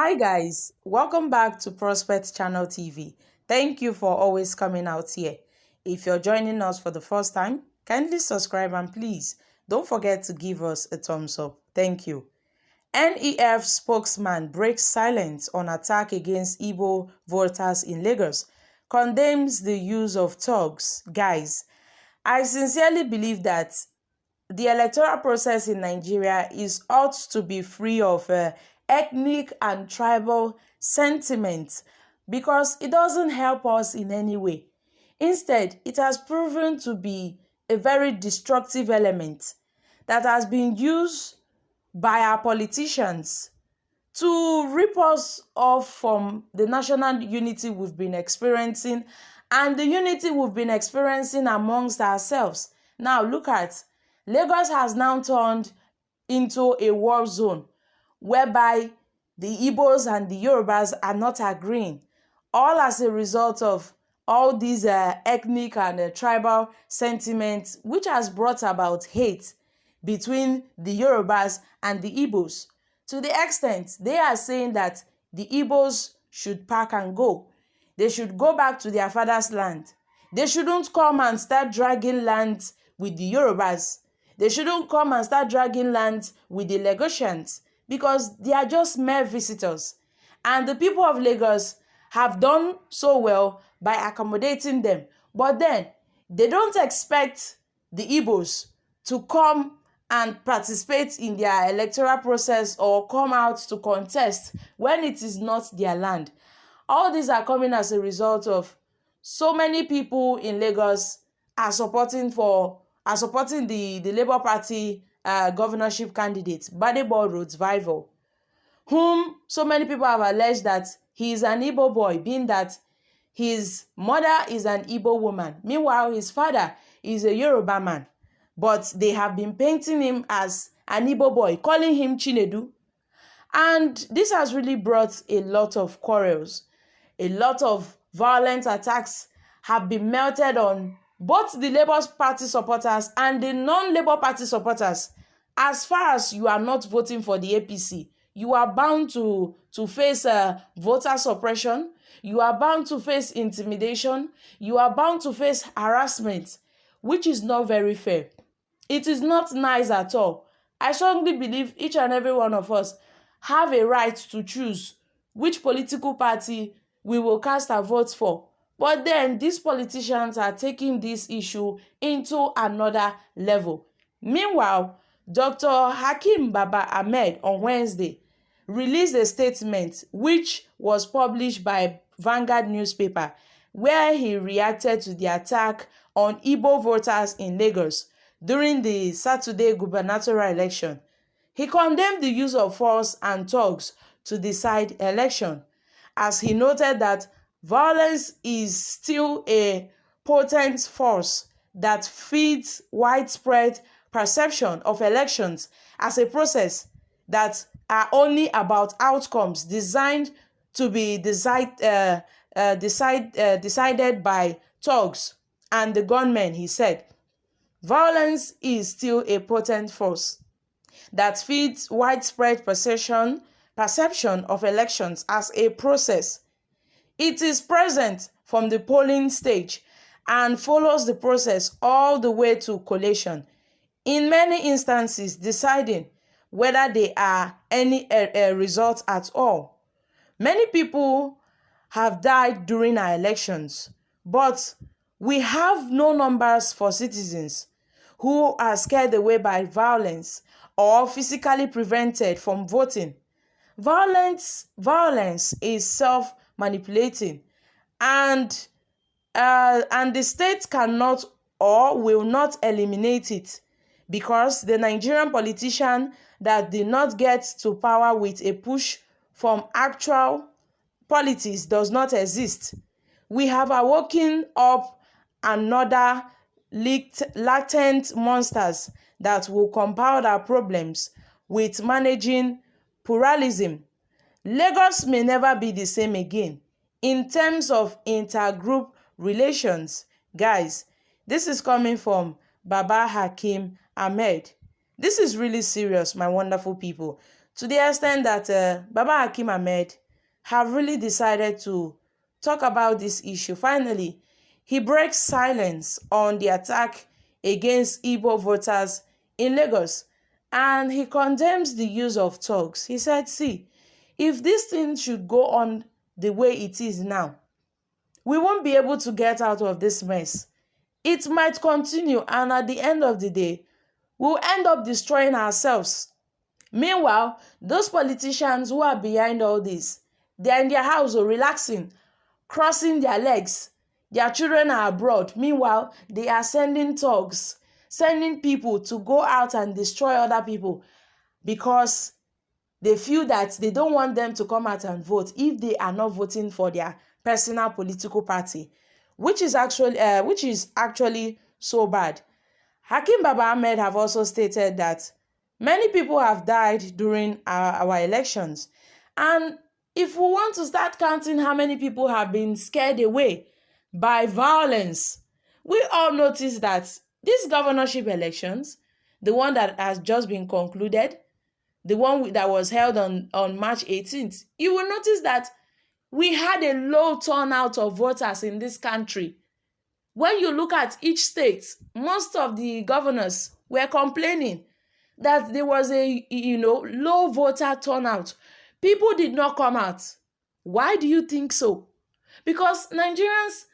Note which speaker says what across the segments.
Speaker 1: Hi guys, welcome back to Prospect Channel TV. Thank you for always coming out here. If you're joining us for the first time, kindly subscribe and please don't forget to give us a thumbs up. Thank you. NEF spokesman breaks silence on attack against Igbo voters in Lagos, condemns the use of thugs. Guys, I sincerely believe that the electoral process in Nigeria ought to be free of ethnic and tribal sentiments because it doesn't help us in any way. Instead, it has proven to be a very destructive element that has been used by our politicians to rip us off from the national unity we've been experiencing and the unity we've been experiencing amongst ourselves. Now look at Lagos has now turned into a war zone whereby the Igbos and the Yorubas are not agreeing, all as a result of all these ethnic and tribal sentiments, which has brought about hate between the Yorubas and the Igbos, to the extent they are saying that the Igbos should pack and go. They should go back to their father's land. They shouldn't come and start dragging land with the Yorubas. They shouldn't come and start dragging land with the Lagosians because they are just mere visitors. And the people of Lagos have done so well by accommodating them. But then, they don't expect the Igbos to come and participate in their electoral process or come out to contest when it is not their land. All these are coming as a result of so many people in Lagos are supporting the Labour Party governorship candidate, Badebo Roadvival, whom so many people have alleged that he is an Igbo boy, being that his mother is an Igbo woman. Meanwhile, his father is a Yoruba man. But they have been painting him as an Igbo boy, calling him Chinedu. And this has really brought a lot of quarrels. A lot of violent attacks have been melted on both the Labour Party supporters and the non-Labour Party supporters. As far as you are not voting for the APC, you are bound to face voter suppression. You are bound to face intimidation. You are bound to face harassment, which is not very fair. It is not nice at all. I strongly believe each and every one of us have a right to choose which political party we will cast our votes for. But then these politicians are taking this issue into another level. Meanwhile, Dr. Hakeem Baba Ahmed on Wednesday released a statement which was published by Vanguard newspaper where he reacted to the attack on Igbo voters in Lagos during the Saturday gubernatorial election. He condemned the use of force and thugs to decide election, as he noted that violence is still a potent force that feeds widespread perception of elections as a process that are only about outcomes designed to be decided by thugs and the gunmen, he said. Violence is still a potent force that feeds widespread perception of elections as a process. It is present from the polling stage and follows the process all the way to collation, in many instances deciding whether there are any results at all. Many people have died during our elections, but we have no numbers for citizens who are scared away by violence or physically prevented from voting. Violence is self-manipulating, and the state cannot or will not eliminate it because the Nigerian politician that did not get to power with a push from actual politics does not exist. We have awoken up another latent monsters that will compound our problems with managing pluralism. Lagos may never be the same again in terms of intergroup relations. Guys, this is coming from Baba Hakeem Ahmed. This is really serious, my wonderful people. to the extent that Baba Hakim Ahmed have really decided to talk about this issue. Finally, he breaks silence on the attack against Igbo voters in Lagos, and he condemns the use of thugs. He said, see, if this thing should go on the way it is now, we won't be able to get out of this mess. It might continue, and at the end of the day, we'll end up destroying ourselves. Meanwhile, those politicians who are behind all this, they're in their house or relaxing, crossing their legs. Their children are abroad. Meanwhile, they are sending thugs, sending people to go out and destroy other people because they feel that they don't want them to come out and vote if they are not voting for their personal political party, which is actually so bad. Hakim Baba Ahmed have also stated that many people have died during our elections, and if we want to start counting how many people have been scared away by violence, we all notice that these governorship elections, the one that has just been concluded, the one that was held on March 18th, you will notice that we had a low turnout of voters in this country. When you look at each state, most of the governors were complaining that there was a low voter turnout. People did not come out. Why do you think so? Because Nigerians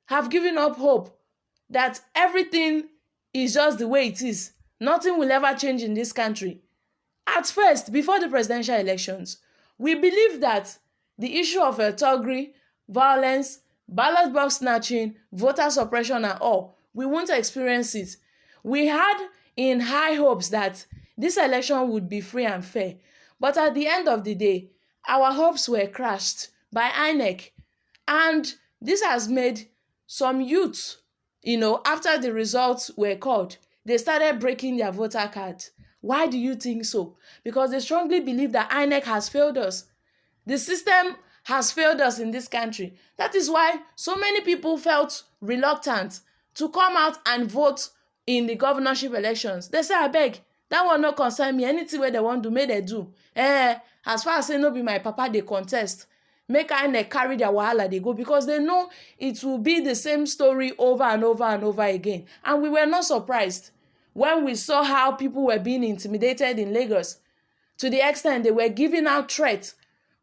Speaker 1: have given up hope that everything is just the way it is. Nothing will ever change in this country. At first, before the presidential elections, we believed that the issue of thuggery, violence, ballot box snatching, voter suppression and all, we won't experience it. We had in high hopes that this election would be free and fair. But at the end of the day, our hopes were crushed by INEC. And this has made some youths, after the results were called, they started breaking their voter cards. Why do you think so? Because they strongly believe that INEC has failed us. The system has failed us in this country. That is why so many people felt reluctant to come out and vote in the governorship elections. They say, abeg, that one no concern me. Anything where they want to, make they do. As far as say no be my papa, they contest. Make INEC carry their wahala, they go, because they know it will be the same story over and over and over again. And we were not surprised when we saw how people were being intimidated in Lagos, to the extent they were giving out threats,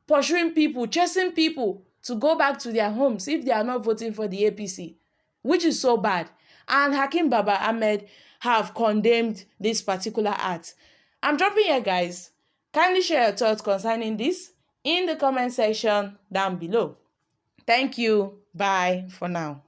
Speaker 1: pursuing people, chasing people to go back to their homes if they are not voting for the APC, which is so bad. And Hakim Baba Ahmed have condemned this particular act. I'm dropping here, guys. Kindly share your thoughts concerning this in the comment section down below. Thank you. Bye for now.